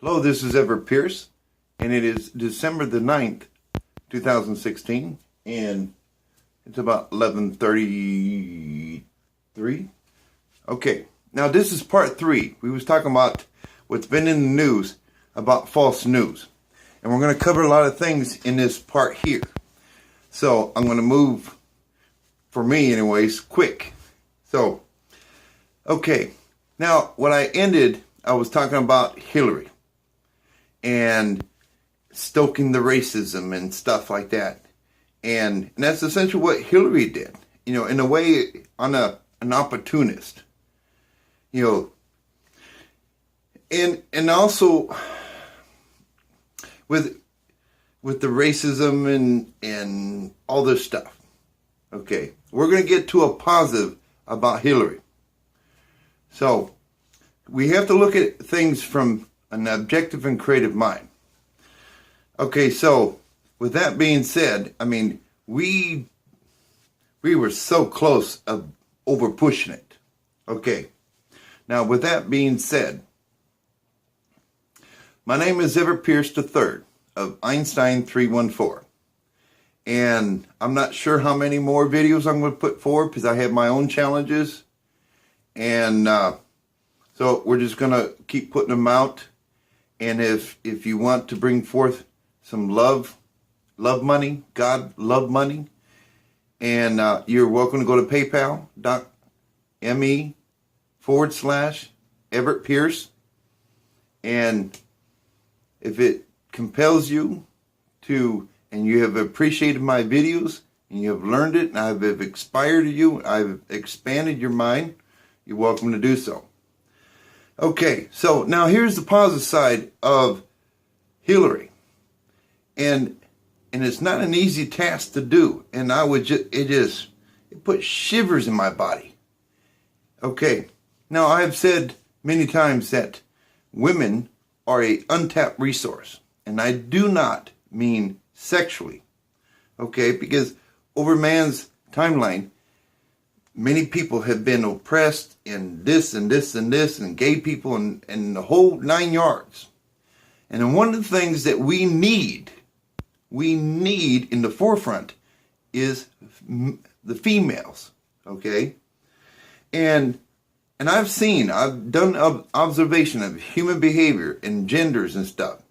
Hello, this is Everett Pierce, and it is December the 9th, 2016, and it's about 11:33. Okay, now this is part 3. We was talking about what's been in the news about false news, and we're going to cover a lot of things in this part here. So I'm going to move, for me anyways, quick. So, okay, now what I was talking about Hillary and stoking the racism and stuff like that. And that's essentially what Hillary did. You know, in a way, an opportunist. You know, and also with the racism and all this stuff. Okay, we're going to get to a positive about Hillary. So, we have to look at things from an objective and creative mind. Okay, so with that being said, I mean, we were so close of over pushing it. Okay, now with that being said, my name is Everett Pierce III of Einstein 314. And I'm not sure how many more videos I'm going to put forward because I have my own challenges. And so we're just going to keep putting them out. And if you want to bring forth some love money, God love money, and you're welcome to go to paypal.me/Everett Pierce. And if it compels you to, and you have appreciated my videos, and you have learned it, and I've inspired you, I've expanded your mind, you're welcome to do so. Okay, so now here's the positive side of Hillary. And it's not an easy task to do. And it put shivers in my body. Okay, now I've said many times that women are an untapped resource. And I do not mean sexually. Okay, because over man's timeline, many people have been oppressed in this and this and this, and gay people and the whole 9 yards. And then one of the things that we need in the forefront is the females, okay? And I've done observation of human behavior and genders and stuff.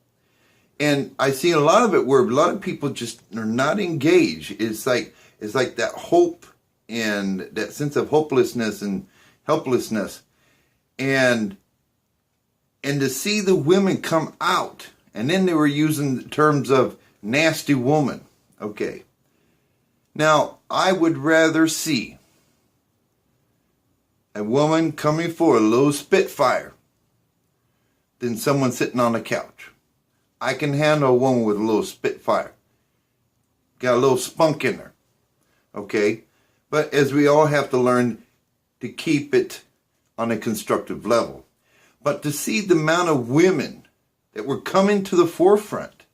And I see a lot of it where a lot of people just are not engaged. It's like that hope and that sense of hopelessness and helplessness, and to see the women come out, and then they were using the terms of nasty woman. Okay, now I would rather see a woman coming for a little spitfire than someone sitting on a couch. I can handle a woman with a little spitfire, got a little spunk in her. Okay. But as we all have to learn to keep it on a constructive level. But to see the amount of women that were coming to the forefront,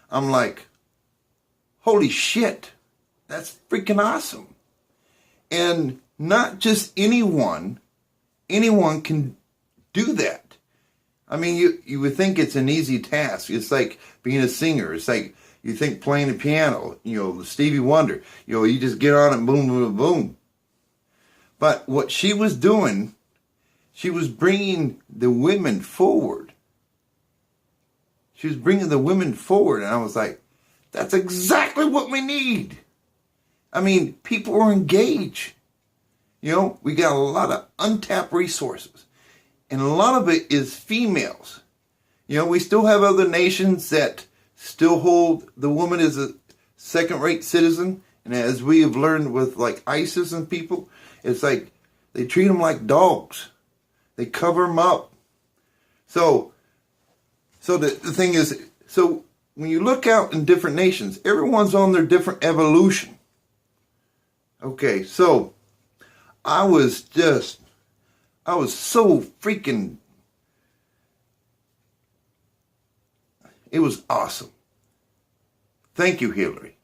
I'm like, holy shit, that's freaking awesome. And not just anyone can do that. I mean, you would think it's an easy task. It's like being a singer. It's like, you think playing the piano, Stevie Wonder, you just get on it, boom, boom, boom. But what she was doing, she was bringing the women forward. She was bringing the women forward, and I was like, that's exactly what we need. I mean, people are engaged. We got a lot of untapped resources, and a lot of it is females. We still have other nations that still hold the woman as a second-rate citizen. And as we have learned with like ISIS and people, it's like they treat them like dogs. They cover them up. So the thing is, so when you look out in different nations, everyone's on their different evolution. Okay, so I was so freaking, it was awesome. Thank you, Hillary.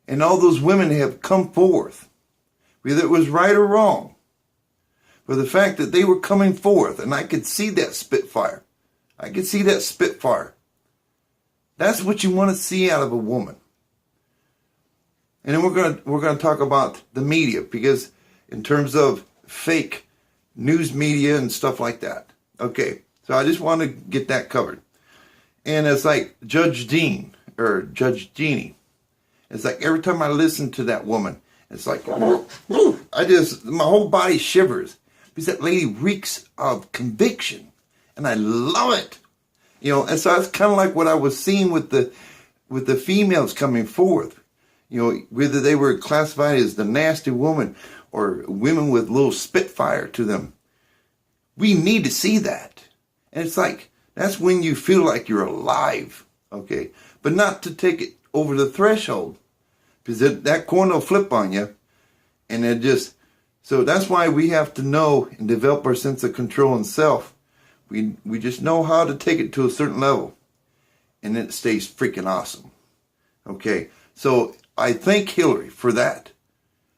And all those women have come forth, whether it was right or wrong, for the fact that they were coming forth, and I could see that spitfire. I can see that spitfire. That's what you want to see out of a woman. And then we're gonna talk about the media, because in terms of fake news media and stuff like that. Okay, so I just want to get that covered. And it's like Judge Jeannie. It's like every time I listen to that woman, it's like my whole body shivers, because that lady reeks of conviction, and I love it. And so that's kind of like what I was seeing with the females coming forth. Whether they were classified as the nasty woman or women with a little spitfire to them. We need to see that. And it's like, that's when you feel like you're alive, okay? But not to take it over the threshold, because that coin will flip on you. And so that's why we have to know and develop our sense of control and self. We just know how to take it to a certain level, and it stays freaking awesome. Okay, so I thank Hillary for that,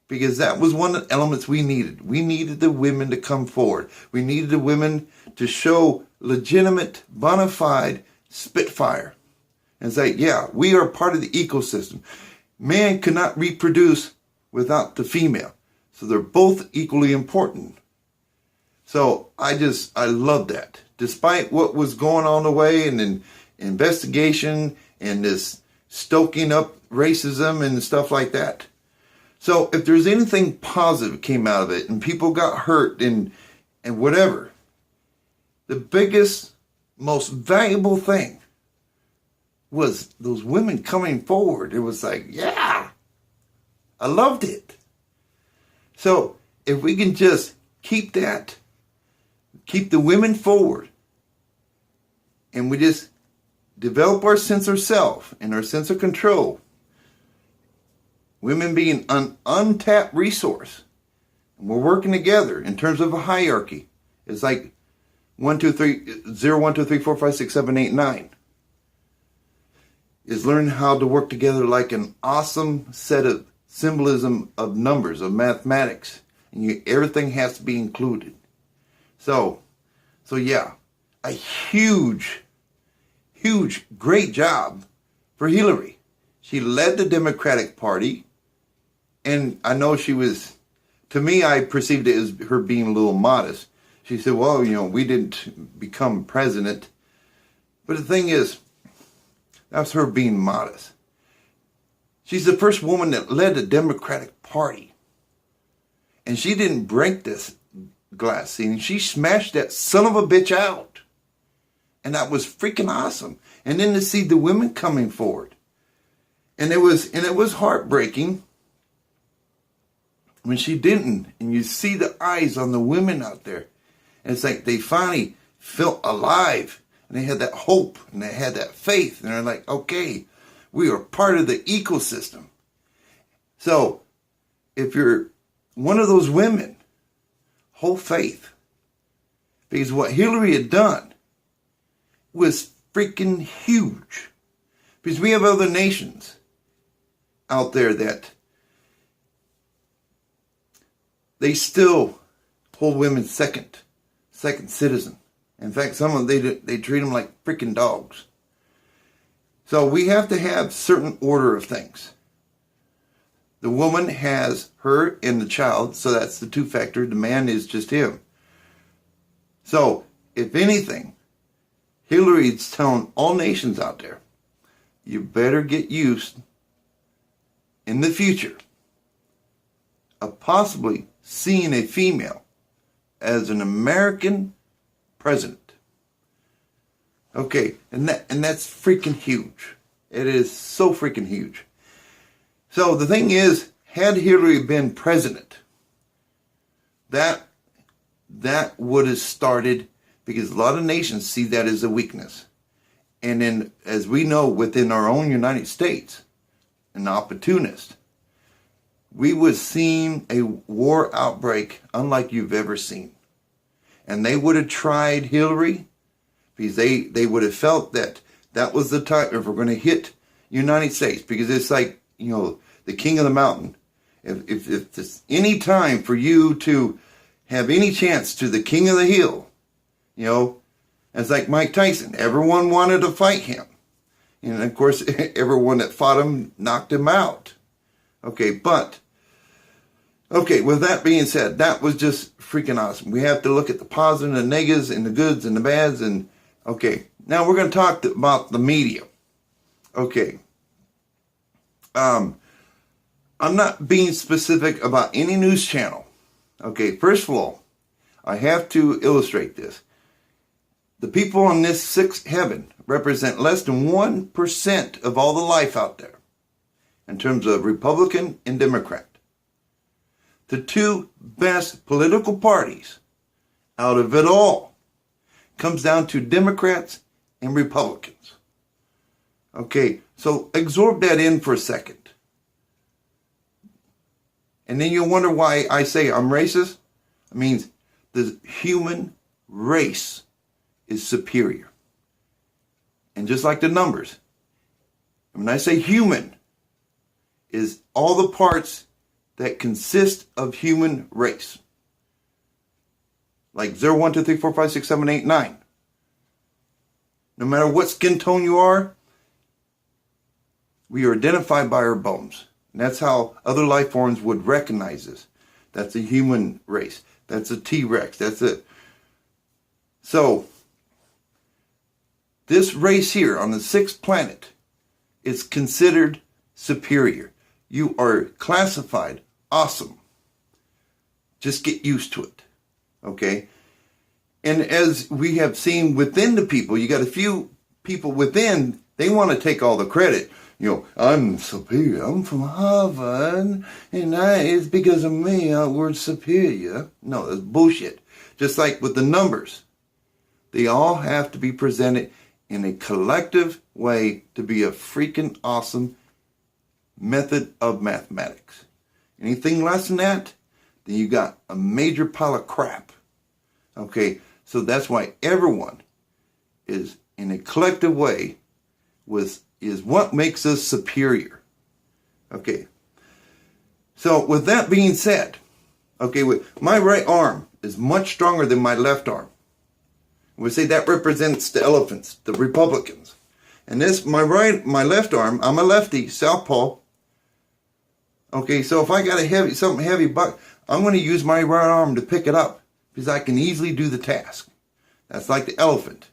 because that was one of the elements we needed. We needed the women to come forward. We needed the women to show legitimate, bona fide spitfire and say, yeah, we are part of the ecosystem. Man cannot reproduce without the female. So they're both equally important. So I love that. Despite what was going on the way and in investigation and this stoking up racism and stuff like that. So if there's anything positive came out of it and people got hurt and whatever, the biggest, most valuable thing was those women coming forward. It was like, yeah, I loved it. So if we can just keep the women forward, and we just develop our sense of self and our sense of control, women being an untapped resource, and we're working together in terms of a hierarchy. It's like 1, 2, 3, 0, 1, 2, 3, 4, 5, 6, 7, 8, 9. Is learn how to work together like an awesome set of symbolism of numbers, of mathematics. And everything has to be included. So yeah, a huge, great job for Hillary. She led the Democratic Party, and I know she was, to me, I perceived it as her being a little modest. She said, well, we didn't become president. But the thing is, that's her being modest. She's the first woman that led the Democratic Party. And she didn't break this glass ceiling. She smashed that son of a bitch out. And that was freaking awesome. And then to see the women coming forward. And it was heartbreaking when she didn't. And you see the eyes on the women out there. And it's like they finally felt alive. And they had that hope and they had that faith. And they're like, okay, we are part of the ecosystem. So if you're one of those women, hold faith. Because what Hillary had done was freaking huge. Because we have other nations out there that they still hold women second citizen. In fact, some of them, they treat them like freaking dogs. So we have to have certain order of things. The woman has her and the child, so that's the two factor. The man is just him. So, if anything, Hillary's telling all nations out there, you better get used in the future of possibly seeing a female as an American president. Okay, and that's freaking huge. It is so freaking huge. So the thing is, had Hillary been president, that would have started, because a lot of nations see that as a weakness. And then, as we know, within our own United States, an opportunist, we would have seen a war outbreak unlike you've ever seen. And they would have tried Hillary, because they would have felt that was the time, if we're going to hit United States, because it's like, the king of the mountain. If there's any time for you to have any chance to the king of the hill, and It's like Mike Tyson. Everyone wanted to fight him. And of course, everyone that fought him knocked him out. Okay, with that being said, that was just freaking awesome. We have to look at the positives and the negatives and the goods and the bads. And okay, now we're going to talk about the media. Okay. I'm not being specific about any news channel. Okay, first of all, I have to illustrate this. The people on this sixth heaven represent less than 1% of all the life out there in terms of Republican and Democrat. The two best political parties out of it all comes down to Democrats and Republicans. Okay, so absorb that in for a second. And then you'll wonder why I say I'm racist. It means the human race is superior. And just like the numbers, when I say human, is all the parts that consist of human race. Like 0, 1, 2, 3, 4, 5, 6, 7, 8, 9. No matter what skin tone you are, we are identified by our bones. And that's how other life forms would recognize us. That's a human race. That's a T-Rex. That's it. So, this race here on the sixth planet is considered superior. You are classified awesome. Just get used to it. Okay? And as we have seen within the people, you got a few people within, they want to take all the credit. You know, I'm superior. I'm from Harvard, and it's because of me we're superior. No, that's bullshit. Just like with the numbers, they all have to be presented in a collective way to be a freaking awesome method of mathematics. Anything less than that, then you got a major pile of crap. Okay, so that's why everyone is in a collective way is what makes us superior. Okay. So with that being said, okay, with my right arm is much stronger than my left arm. We say that represents the elephants, the Republicans. And this, my left arm, I'm a lefty, southpaw. Okay, so if I got something heavy, but I'm going to use my right arm to pick it up because I can easily do the task. That's like the elephant.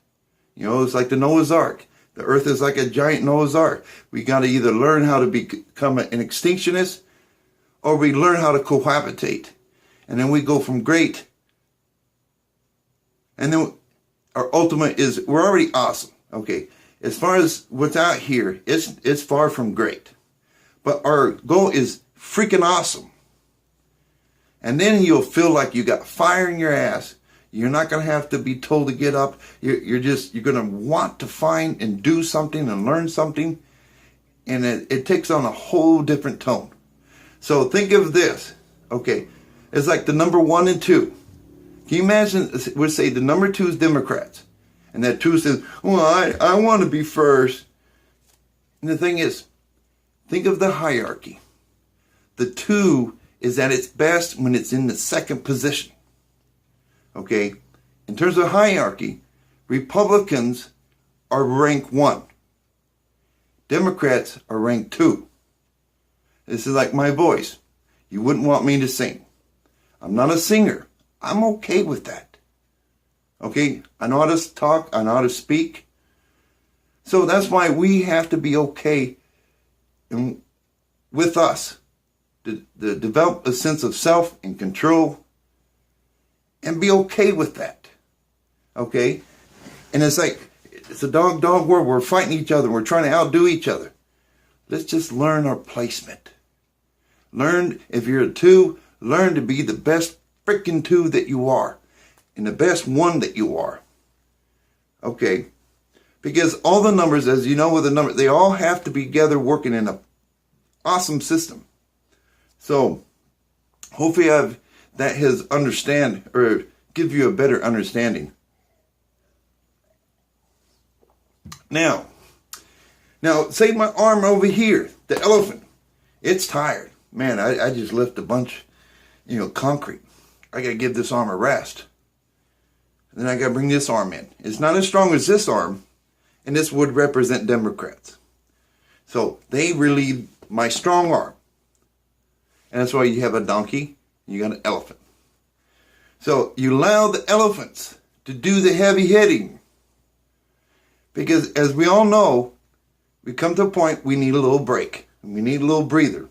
You know, it's like the Noah's Ark. The earth is like a giant Noah's Ark. We got to either learn how to become an extinctionist or we learn how to cohabitate. And then we go from great. And then our ultimate is, we're already awesome. Okay. As far as what's out here, it's far from great. But our goal is freaking awesome. And then you'll feel like you got fire in your ass. You're not going to have to be told to get up. You're going to want to find and do something and learn something. And it takes on a whole different tone. So think of this. Okay. It's like the number 1 and 2. Can you imagine, we'll say the number 2 is Democrats. And that 2 says, well, I want to be first. And the thing is, think of the hierarchy. The 2 is at its best when it's in the second position. Okay, in terms of hierarchy, Republicans are rank 1. Democrats are rank 2. This is like my voice. You wouldn't want me to sing. I'm not a singer. I'm okay with that. Okay, I know how to talk. I know how to speak. So that's why we have to be okay with us to develop a sense of self and control. And be okay with that. Okay? And it's like, it's a dog-dog world. We're fighting each other. We're trying to outdo each other. Let's just learn our placement. Learn, if you're a 2, learn to be the best freaking 2 that you are. And the best 1 that you are. Okay? Because all the numbers, as you know with the numbers, they all have to be together working in an awesome system. So, hopefully that has understand or give you a better understanding. Now, say my arm over here, the elephant, it's tired. Man, I just lift a bunch, concrete. I got to give this arm a rest. then I got to bring this arm in. It's not as strong as this arm, and this would represent Democrats. So they relieve my strong arm. And that's why you have a donkey, you got an elephant. So you allow the elephants to do the heavy hitting. Because as we all know, we come to a point we need a little break. We need a little breather.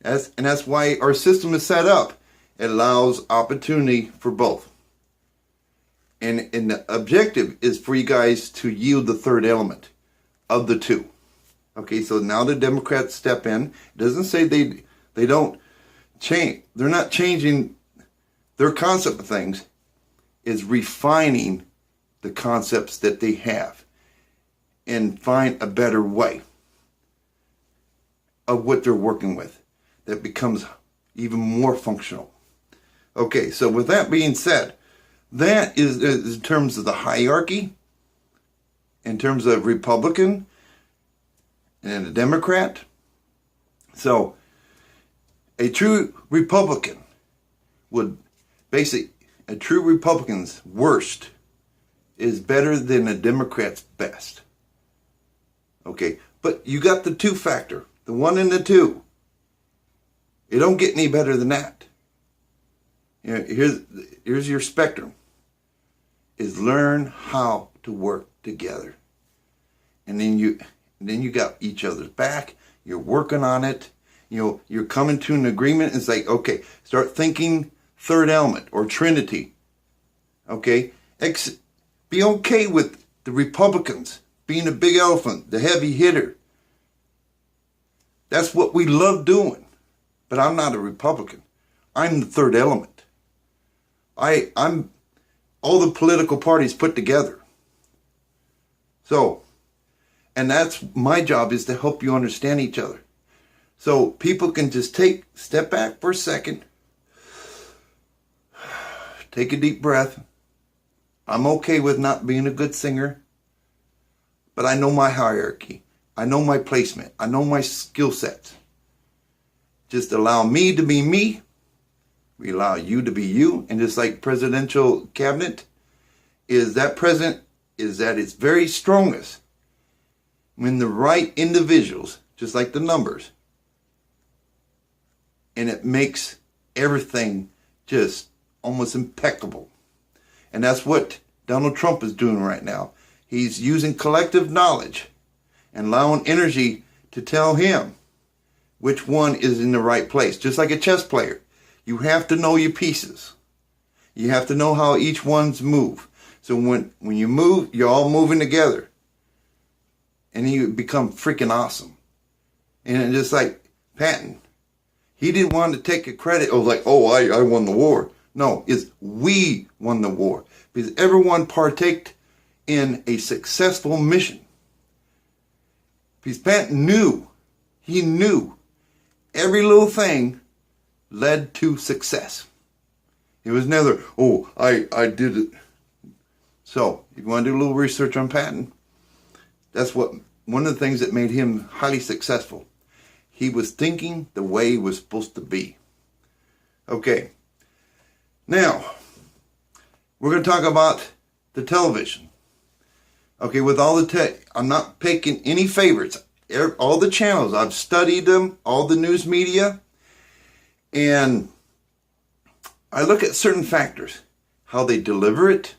And that's why our system is set up. It allows opportunity for both. And the objective is for you guys to yield the third element of the two. Okay, so now the Democrats step in. It doesn't say they don't change. They're not changing their concept of things. Is refining the concepts that they have and find a better way of what they're working with that becomes even more functional. Okay, so with that being said, that is in terms of the hierarchy, in terms of Republican and a Democrat. So a true Republican would basically, a true Republican's worst is better than a Democrat's best. Okay, but you got the two factor, the one and the two. It don't get any better than that. You know, here's your spectrum. Is learn how to work together. And then you got each other's back. You're working on it. You know, you're coming to an agreement. It's like, okay, start thinking third element or Trinity. Okay? Be okay with the Republicans being a big elephant, the heavy hitter. That's what we love doing. But I'm not a Republican. I'm the third element. I'm all the political parties put together. So, and that's my job, is to help you understand each other. So people can just step back for a second, take a deep breath. I'm okay with not being a good singer, but I know my hierarchy. I know my placement. I know my skill sets. Just allow me to be me. We allow you to be you. And just like presidential cabinet, is that president is at its very strongest when the right individuals, just like the numbers, and it makes everything just almost impeccable. And that's what Donald Trump is doing right now. He's using collective knowledge and allowing energy to tell him which one is in the right place. Just like a chess player. You have to know your pieces. You have to know how each one's move. So when you move, you're all moving together. And you become freaking awesome. And just like Patton, he didn't want to take a credit. Oh, like, I won the war. No, it's we won the war. Because everyone partaked in a successful mission. Because Patton knew, he knew every little thing led to success. It was never, I did it. So, if you want to do a little research on Patton, that's one of the things that made him highly successful. He was thinking the way he was supposed to be. Okay. Now, we're going to talk about the television. Okay, with all the I'm not picking any favorites. All the channels, I've studied them, all the news media, and I look at certain factors. How they deliver it,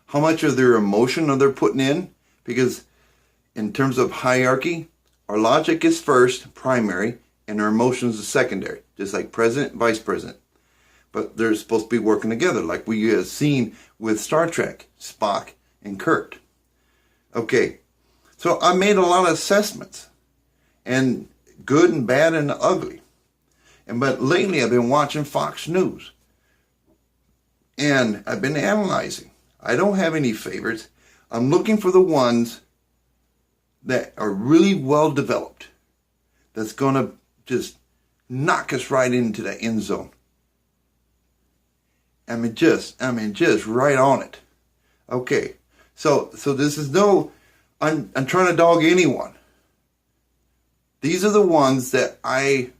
how much of their emotion are they putting in, because in terms of hierarchy, our logic is first, primary, and our emotions is secondary, just like president, vice president. But they're supposed to be working together, like we have seen with Star Trek, Spock and Kirk. Okay, so I made a lot of assessments, and good and bad and ugly. But lately I've been watching Fox News, and I've been analyzing. I don't have any favorites. I'm looking for the ones that are really well developed, that's going to just knock us right into the end zone. I mean, just right on it. Okay, so this is no, I'm trying to dog anyone. These are the ones that I've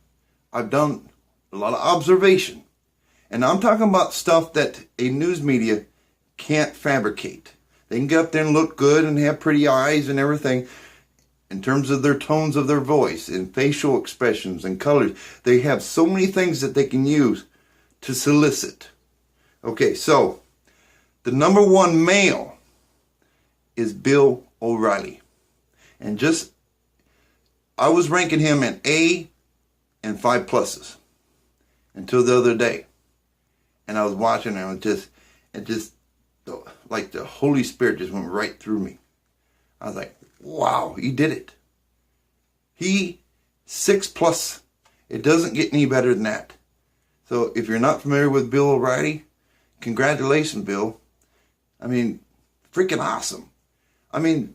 done a lot of observation. And I'm talking about stuff that a news media can't fabricate. They can get up there and look good and have pretty eyes and everything. In terms of their tones of their voice and facial expressions and colors, they have so many things that they can use to solicit. Okay, so the number one male is Bill O'Reilly. And I was ranking him an A and 5 pluses until the other day. And I was watching him, and just like the Holy Spirit just went right through me. I was like, wow, he did it. He 6 plus. It doesn't get any better than that. So if you're not familiar with Bill O'Reilly, congratulations, Bill. I mean, freaking awesome. I mean,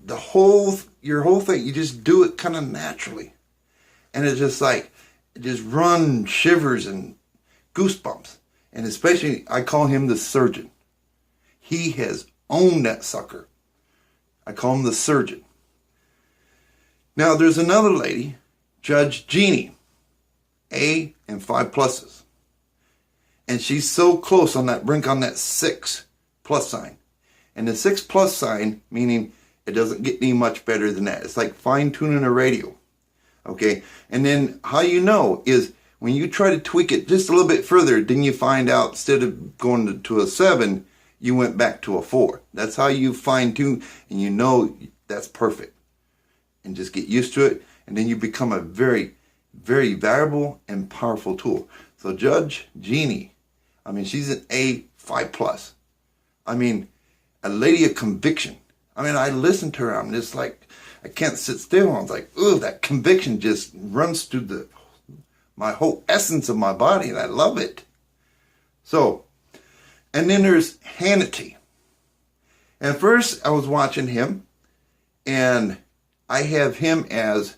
your whole thing, you just do it kind of naturally. And it's just like, it just runs shivers and goosebumps. And especially, I call him the surgeon. He has owned that sucker. I call him the surgeon. Now, there's another lady, Judge Jeannie, A and 5 pluses. And she's so close on that brink on that 6 plus sign. And the 6 plus sign, meaning it doesn't get any much better than that. It's like fine-tuning a radio. Okay? And then how you know is when you try to tweak it just a little bit further, then you find out instead of going to a 7, you went back to a 4. That's how you fine-tune, and you know that's perfect. And just get used to it, and then you become a very, very valuable and powerful tool. So Judge Jeannie, I mean, she's an A 5 plus. I mean, a lady of conviction. I mean, I listen to her, I'm just like, I can't sit still. I was like, oh, that conviction just runs through my whole essence of my body, and I love it. So, and then there's Hannity. At first, I was watching him, and I have him as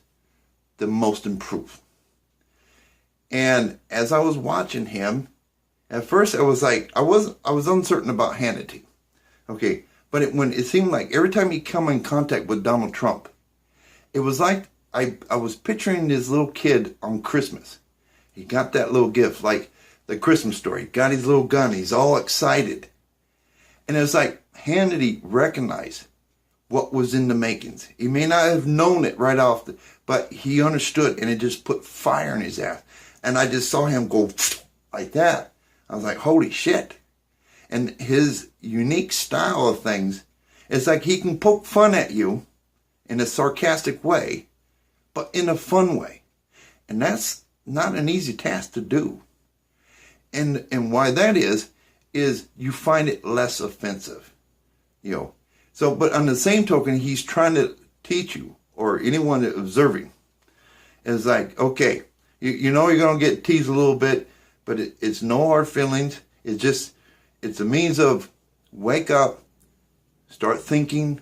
the most improved. And as I was watching him, at first I was like, I was uncertain about Hannity. Okay, but when it seemed like every time he come in contact with Donald Trump, it was like I was picturing this little kid on Christmas. He got that little gift, like the Christmas story. He got his little gun. He's all excited. And it was like Hannity recognized what was in the makings. He may not have known it right off, but he understood, and it just put fire in his ass. And I just saw him go like that. I was like, holy shit. And his unique style of things, it's like he can poke fun at you in a sarcastic way, but in a fun way. And that's not an easy task to do. And why that is you find it less offensive. You know. So, but on the same token, he's trying to teach you, or anyone observing, is like, okay, you know you're going to get teased a little bit, but it's no hard feelings. It's a means of wake up, start thinking,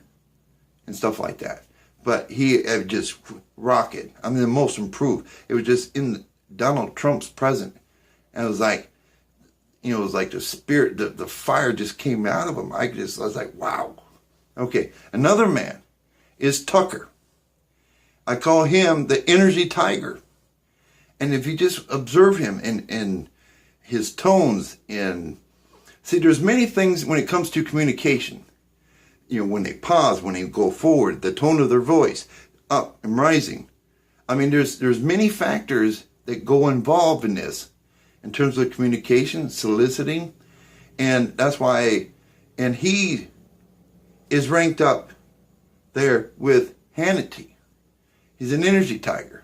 and stuff like that. But he had just rocketed. I mean, the most improved. It was just in Donald Trump's presence. And it was like, you know, it was like the spirit, the fire just came out of him. I was like, wow. Okay, another man is Tucker. I call him the energy tiger. And if you just observe him in his tones, see, there's many things when it comes to communication. You know, when they pause, when they go forward, the tone of their voice, up and rising. I mean, there's many factors that go involved in this in terms of communication, soliciting. And that's why, and he is ranked up there with Hannity. He's an energy tiger.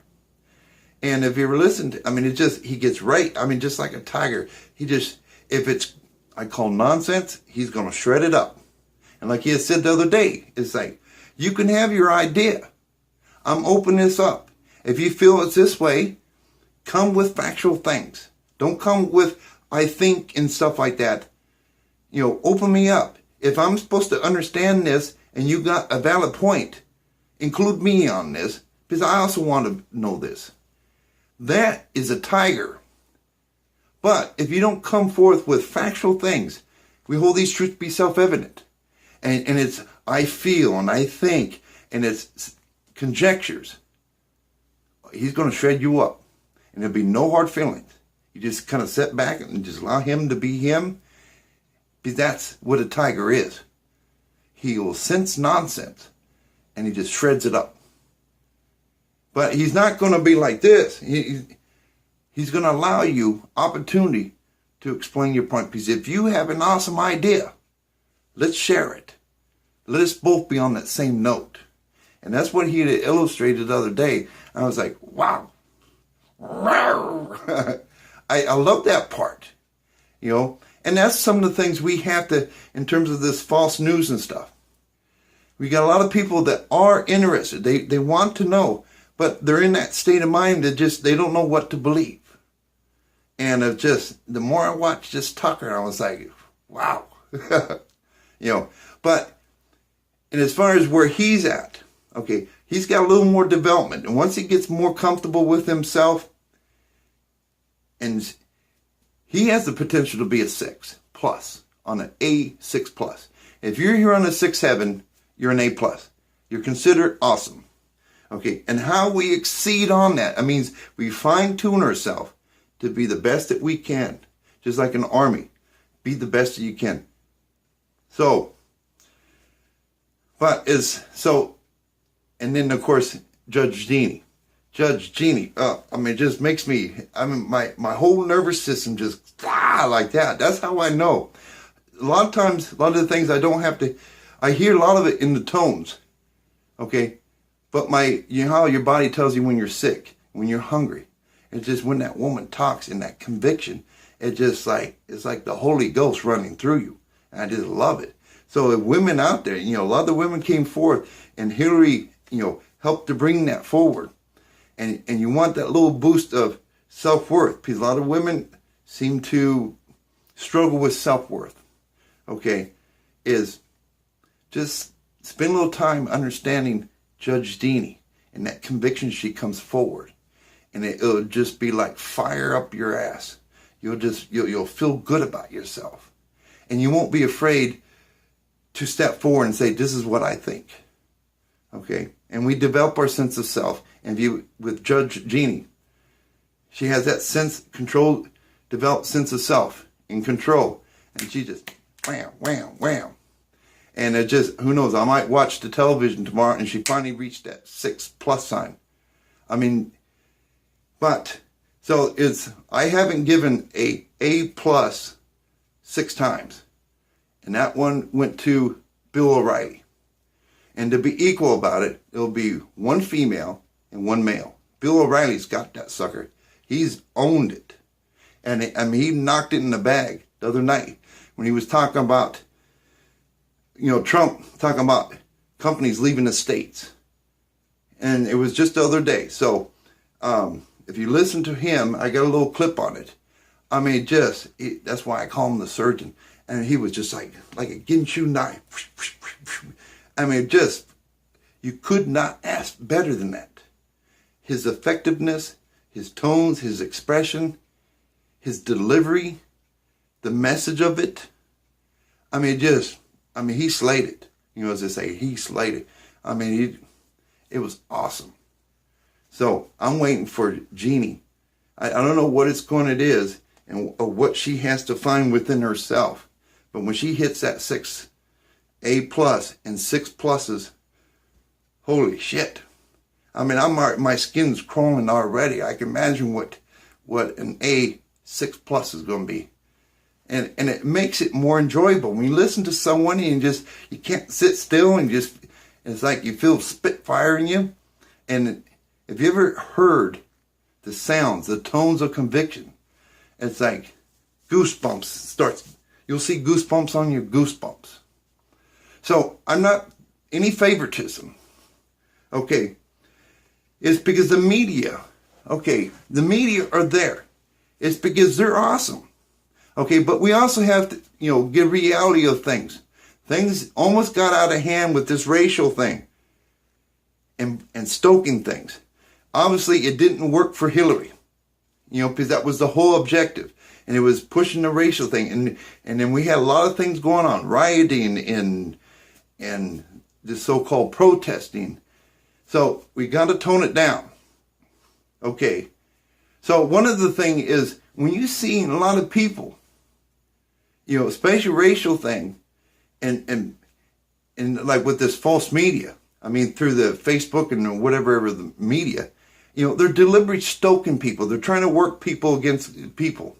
And if you ever listen to, I mean, he gets right. I mean, just like a tiger. If it's, I call nonsense, he's going to shred it up. And like he had said the other day, it's like, you can have your idea. I'm opening this up. If you feel it's this way, come with factual things. Don't come with, I think, and stuff like that. You know, open me up. If I'm supposed to understand this and you got a valid point, include me on this, because I also want to know this. That is a tiger. But if you don't come forth with factual things, we hold these truths to be self-evident. And it's, I feel and I think, and it's conjectures. He's going to shred you up. And there'll be no hard feelings. You just kind of sit back and just allow him to be him. Because that's what a tiger is. He will sense nonsense and he just shreds it up. But he's not going to be like this. He's going to allow you opportunity to explain your point. Because if you have an awesome idea, let's share it. Let us both be on that same note. And that's what he illustrated the other day. I was like, wow. I love that part, you know. And that's some of the things we have to, in terms of this false news and stuff. We got a lot of people that are interested. They want to know, but they're in that state of mind that just, they don't know what to believe. And it just, the more I watched this Tucker, I was like, wow. You know, but, and as far as where he's at, okay, he's got a little more development. And once he gets more comfortable with himself, and he has the potential to be a 6 plus on an A6 plus. If you're here on a 6-7, you're an A plus. You're considered awesome. Okay, and how we exceed on that, I mean, we fine tune ourselves to be the best that we can. Just like an army, be the best that you can. So, and then of course, Judge Jeannie. I mean, it just makes me, my whole nervous system just, like that. That's how I know. A lot of times, a lot of the things I don't have to, I hear a lot of it in the tones, okay? But you know how your body tells you when you're sick, when you're hungry. It's just when that woman talks in that conviction, it's like the Holy Ghost running through you. And I just love it. So if women out there, you know, a lot of the women came forth, and Hillary, you know, helped to bring that forward. And you want that little boost of self-worth, because a lot of women seem to struggle with self-worth, okay, is just spend a little time understanding Judge Jeannie and that conviction she comes forward. And it'll just be like fire up your ass. You'll feel good about yourself. And you won't be afraid to step forward and say, this is what I think. Okay? And we develop our sense of self. And with Judge Jeannie, she has that developed sense of self in control. And she just wham, wham, wham. And it just, who knows, I might watch the television tomorrow and she finally reached that 6 plus sign. I mean, but, so I haven't given A plus 6 times. And that one went to Bill O'Reilly. And to be equal about it, it'll be 1 female and 1 male. Bill O'Reilly's got that sucker. He's owned it. And he knocked it in the bag the other night when he was talking about, you know, Trump talking about companies leaving the states. And it was just the other day. So if you listen to him, I got a little clip on it. I mean, that's why I call him the surgeon. And he was just like a Ginsu knife. I mean, you could not ask better than that. His effectiveness, his tones, his expression, his delivery, the message of it. I mean, he slayed it. You know, as they say, he slayed it. I mean, it was awesome. So I'm waiting for Jeannie. I don't know what it is and what she has to find within herself. But when she hits that 6 A plus and 6 pluses, holy shit. I mean, my skin's crawling already. I can imagine what an A6 plus is going to be. And it makes it more enjoyable. When you listen to someone and you can't sit still and it's like you feel spitfire in you. And if you ever heard the sounds, the tones of conviction, it's like goosebumps you'll see goosebumps on your goosebumps. So I'm not any favoritism. Okay. It's because the media are there. It's because they're awesome. Okay, but we also have to, you know, give reality of things. Things almost got out of hand with this racial thing and stoking things. Obviously, it didn't work for Hillary, you know, because that was the whole objective. And it was pushing the racial thing. And then we had a lot of things going on, rioting and the so-called protesting. So we got to tone it down. Okay. So one of the things is when you see a lot of people especially racial thing, and like with this false media. I mean, through the Facebook and whatever the media, they're deliberately stoking people. They're trying to work people against people.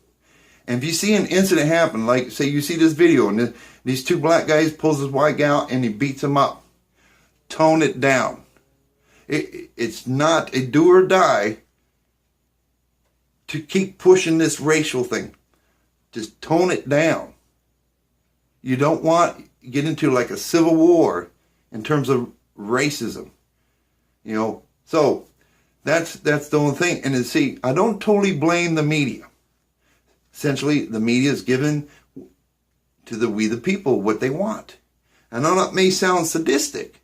And if you see an incident happen, like say you see this video and these two black guys pulls this white guy out and he beats him up, tone it down. It's not a do or die to keep pushing this racial thing. Just tone it down. You don't want to get into like a civil war in terms of racism. So that's the only thing. And see, I don't totally blame the media. Essentially, the media is given to we the people what they want. I know that may sound sadistic,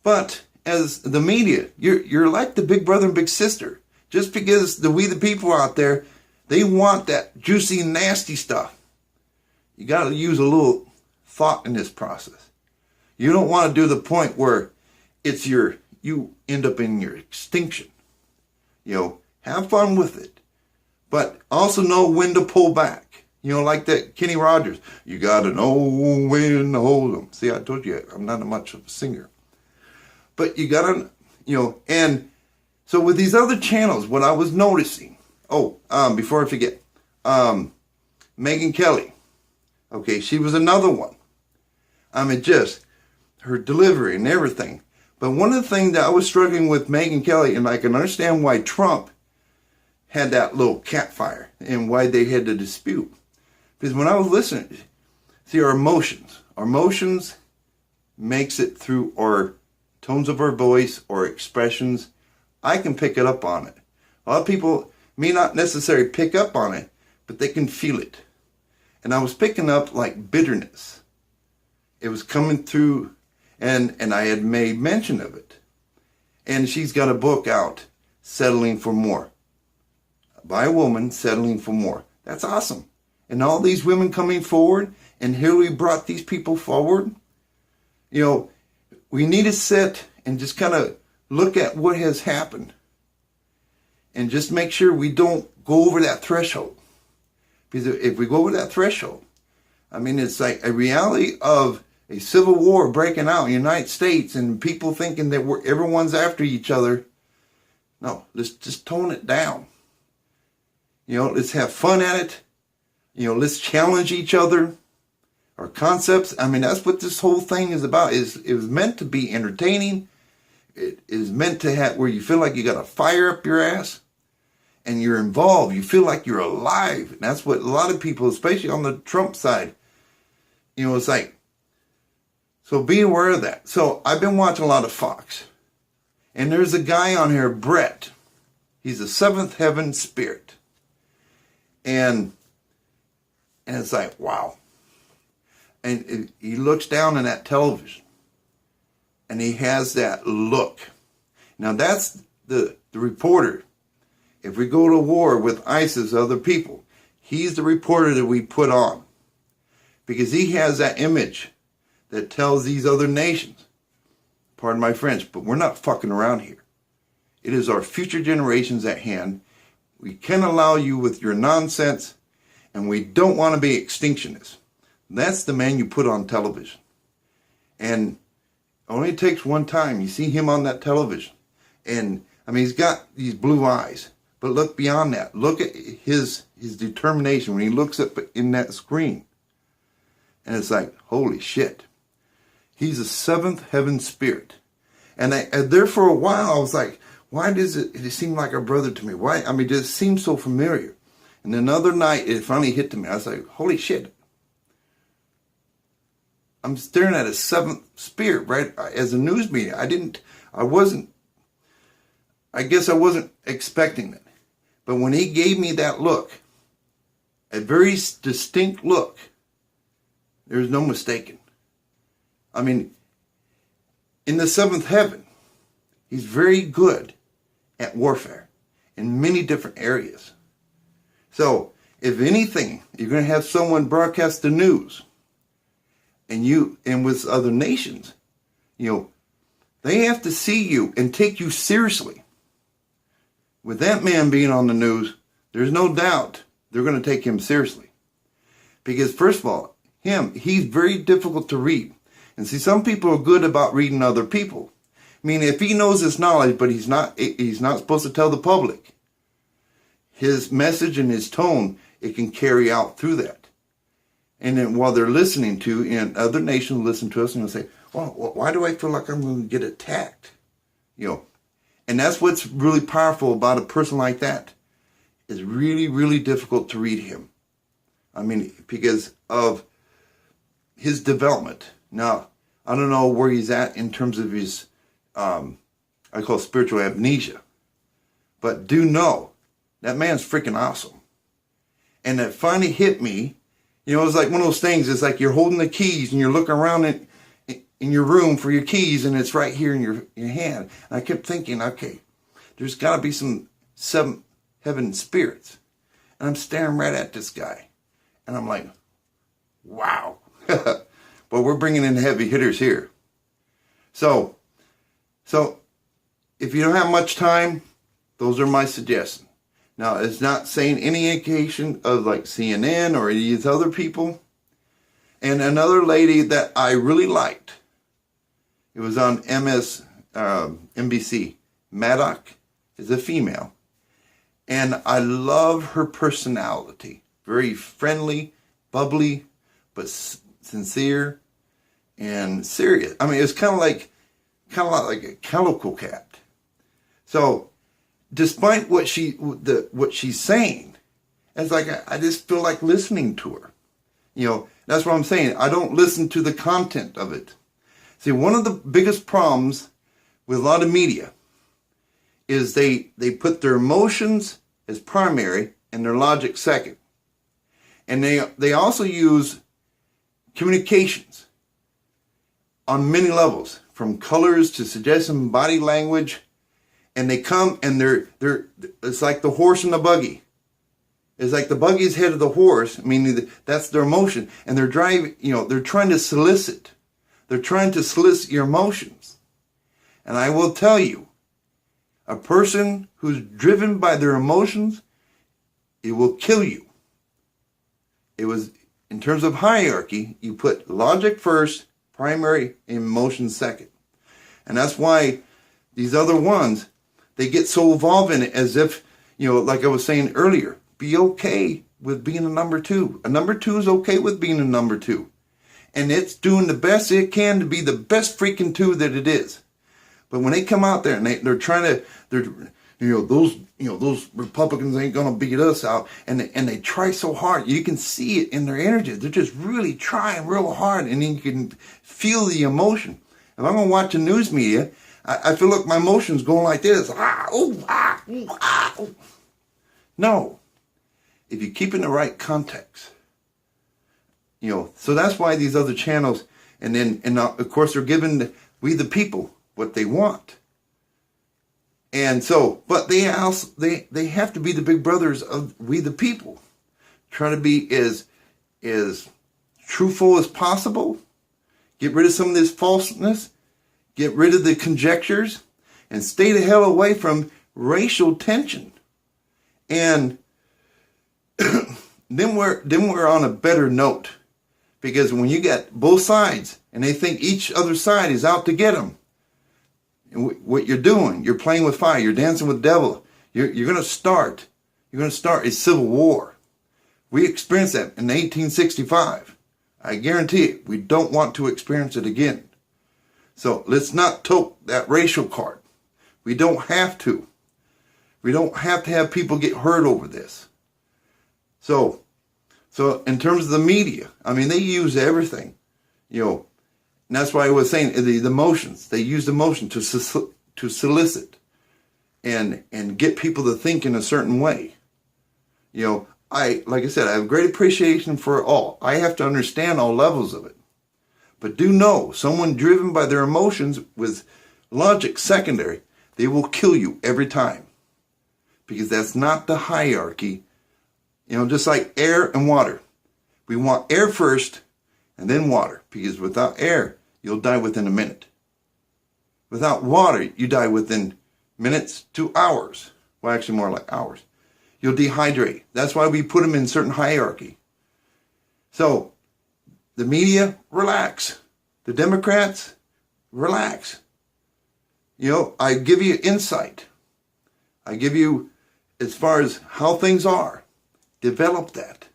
but as the media, you're like the big brother and big sister. Just because we the people out there, they want that juicy, nasty stuff. You got to use a little thought in this process. You don't want to do the point where you end up in your extinction. Have fun with it, but also know when to pull back. Like that Kenny Rogers. You got to know when to hold them. See, I told you I'm not much of a singer, but you got to, and so with these other channels, what I was noticing. Before I forget, Megyn Kelly. Okay, she was another one. Just her delivery and everything. But one of the things that I was struggling with Megyn Kelly, and I can understand why Trump had that little cat fire and why they had to dispute. Because when I was listening, see, our emotions makes it through our tones of our voice or expressions. I can pick it up on it. A lot of people may not necessarily pick up on it, but they can feel it. And I was picking up like bitterness. It was coming through, and I had made mention of it. And she's got a book out, Settling for More. By a woman, Settling for More. That's awesome. And all these women coming forward, and Hillary brought these people forward. We need to sit and just kind of look at what has happened. And just make sure we don't go over that threshold. Because if we go over that threshold, it's like a reality of a civil war breaking out in the United States and people thinking that everyone's after each other. No, let's just tone it down. Let's have fun at it. Let's challenge each other. Our concepts. That's what this whole thing is about. It was meant to be entertaining. It is meant to have where you feel like you got a fire up your ass. And you're involved. You feel like you're alive. And that's what a lot of people, especially on the Trump side, it's like, so be aware of that. So I've been watching a lot of Fox. And there's a guy on here, Brett. He's a seventh heaven spirit. And it's like, wow. And he looks down in that television. And he has that look. Now that's the reporter. If we go to war with ISIS, other people, he's the reporter that we put on. Because he has that image that tells these other nations, pardon my French, but we're not fucking around here. It is our future generations at hand. We can't allow you with your nonsense, and we don't want to be extinctionists. That's the man you put on television. And it only takes one time. You see him on that television. And, he's got these blue eyes. But look beyond that. Look at his determination when he looks up in that screen. And it's like, holy shit. He's a seventh heaven spirit. And there for a while, I was like, why does it seem like a brother to me? Why? It just seems so familiar. And then another night, it finally hit to me. I was like, holy shit. I'm staring at a seventh spirit, right? As a news media. I guess I wasn't expecting it. But when he gave me that look, a very distinct look, there's no mistaking. In the seventh heaven, he's very good at warfare in many different areas. So, if anything, you're going to have someone broadcast the news, and with other nations, they have to see you and take you seriously. With that man being on the news, there's no doubt they're going to take him seriously. Because first of all, he's very difficult to read. And see, some people are good about reading other people. I mean, if he knows his knowledge, but he's not supposed to tell the public, his message and his tone, it can carry out through that. And then while they're listening to, and other nations listen to us and they'll say, well, why do I feel like I'm going to get attacked? And that's what's really powerful about a person like that. It's really, really difficult to read him. I mean, because of his development. Now, I don't know where he's at in terms of his, I call it spiritual amnesia. But do know, that man's freaking awesome. And that finally hit me. It's like one of those things. It's like you're holding the keys and you're looking around in your room for your keys, and it's right here in your hand. And I kept thinking, okay, there's got to be some seven heaven spirits. And I'm staring right at this guy. And I'm like, wow. But we're bringing in heavy hitters here. So if you don't have much time, those are my suggestions. Now, it's not saying any indication of like CNN or any of these other people. And another lady that I really liked, it was on NBC. Maddox is a female. And I love her personality. Very friendly, bubbly, but sincere and serious. I mean, it's kind of like a calico cat. So, despite what she's saying, it's like I just feel like listening to her. That's what I'm saying. I don't listen to the content of it. See, one of the biggest problems with a lot of media is they put their emotions as primary and their logic second. And they also use communications on many levels, from colors to suggestion, body language, and they come and they're it's like the horse and the buggy. It's like the buggy's head of the horse, meaning that's their emotion, and they're driving. They're trying to solicit. They're trying to solicit your emotions. And I will tell you, a person who's driven by their emotions, it will kill you. It was, in terms of hierarchy, you put logic first, primary, and emotion second. And that's why these other ones, they get so involved in it as if, like I was saying earlier, be okay with being a number two. A number two is okay with being a number two. And it's doing the best it can to be the best freaking two that it is. But when they come out there and they're trying to, those Republicans ain't gonna beat us out, and they try so hard. You can see it in their energy. They're just really trying real hard, and you can feel the emotion. If I'm gonna watch the news media, I feel like my emotions going like this. No, if you keep in the right context, So that's why these other channels, and of course they're giving we the people what they want. And so, but they have to be the big brothers of we the people. Try to be as truthful as possible. Get rid of some of this falseness. Get rid of the conjectures. And stay the hell away from racial tension. And then we're on a better note. Because when you get both sides and they think each other side is out to get them, what you're doing, you're playing with fire, you're dancing with the devil. You're going to start a civil war. We experienced that in 1865. I guarantee it. We don't want to experience it again. So let's not tote that racial card. We don't have to. We don't have to have people get hurt over this. So in terms of the media, I mean, they use everything, And that's why I was saying the emotions. They use emotion to solicit and get people to think in a certain way. Like I said, I have great appreciation for all. I have to understand all levels of it. But do know, someone driven by their emotions with logic secondary, they will kill you every time. Because that's not the hierarchy. Just like air and water. We want air first and then water. Because without air, you'll die within a minute. Without water, you die within minutes to hours. Well, actually more like hours. You'll dehydrate. That's why we put them in certain hierarchy. So, the media, relax. The Democrats, relax. You know, I give you insight. I give you, as far as how things are, develop that.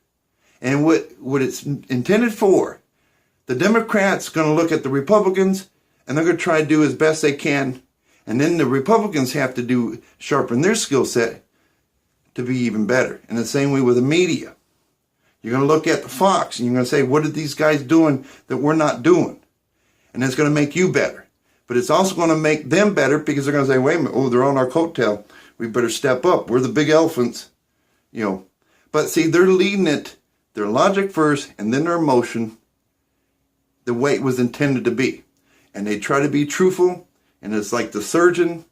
And what it's intended for, the Democrats going to look at the Republicans and they're going to try to do as best they can. And then the Republicans have to sharpen their skill set to be even better. And the same way with the media. You're going to look at the Fox and you're going to say, what are these guys doing that we're not doing? And that's going to make you better. But it's also going to make them better because they're going to say, wait a minute, oh, they're on our coattail. We better step up. We're the big elephants, you know. But see, they're leading it, their logic first and then their emotion, the way it was intended to be. And they try to be truthful. And it's like the Surgeon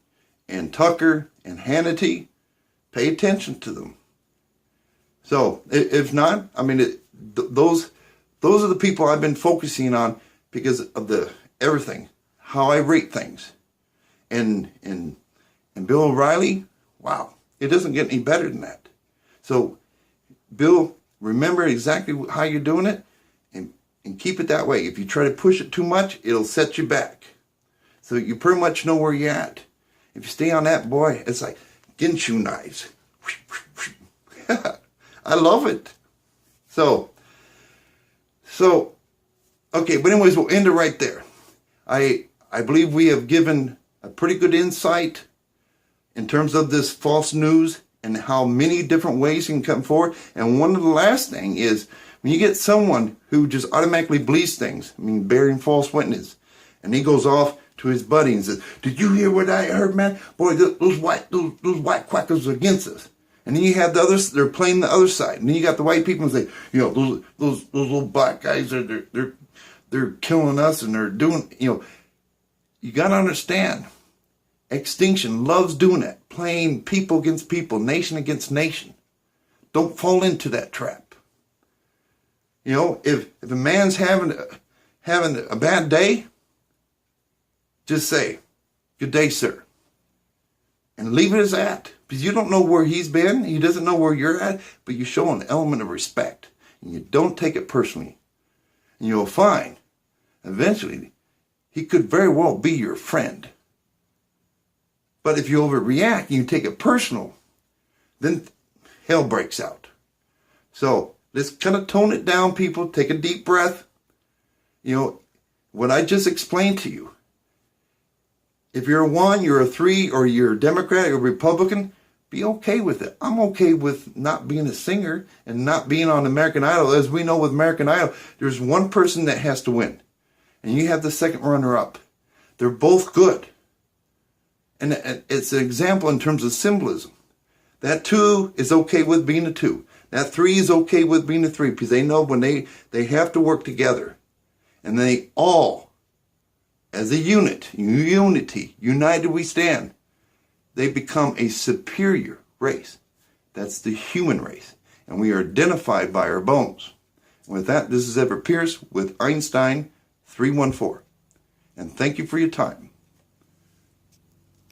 and Tucker and Hannity. Pay attention to them. So if not, I mean, those are the people I've been focusing on because of everything, how I rate things. And Bill O'Reilly, wow, it doesn't get any better than that. So, Bill, remember exactly how you're doing it and keep it that way. If you try to push it too much, it'll set you back. So you pretty much know where you're at. If you stay on that, boy, it's like Genshu knives. I love it. So, okay, but anyways, we'll end it right there. I believe we have given a pretty good insight in terms of this false news and how many different ways you can come forward. And one of the last thing is when you get someone who just automatically believes things, I mean, bearing false witness, and he goes off to his buddy and says, did you hear what I heard, man? Boy, those white quackers are against us. And then you have the others, they're playing the other side. And then you got the white people and say, you know, those little black guys, they're killing us and they're doing, you know. You got to understand, extinction loves doing that, playing people against people, nation against nation. Don't fall into that trap. You know, if a man's having a bad day, just say, good day, sir. And leave it as that. Because you don't know where he's been. He doesn't know where you're at. But you show an element of respect. And you don't take it personally. And you'll find, eventually, he could very well be your friend. But if you overreact and you take it personal, then hell breaks out. So let's kind of tone it down, people. Take a deep breath. You know, what I just explained to you. If you're a 1, you're a 3, or you're a Democrat or Republican, be okay with it. I'm okay with not being a singer and not being on American Idol. As we know with American Idol, there's one person that has to win. And you have the second runner-up. They're both good. And it's an example in terms of symbolism. That 2 is okay with being a 2. That 3 is okay with being a 3 because they know when they have to work together. And they all, as a unit, unity, united we stand, they become a superior race. That's the human race. And we are identified by our bones. And with that, this is Everett Pierce with Einstein 314. And thank you for your time.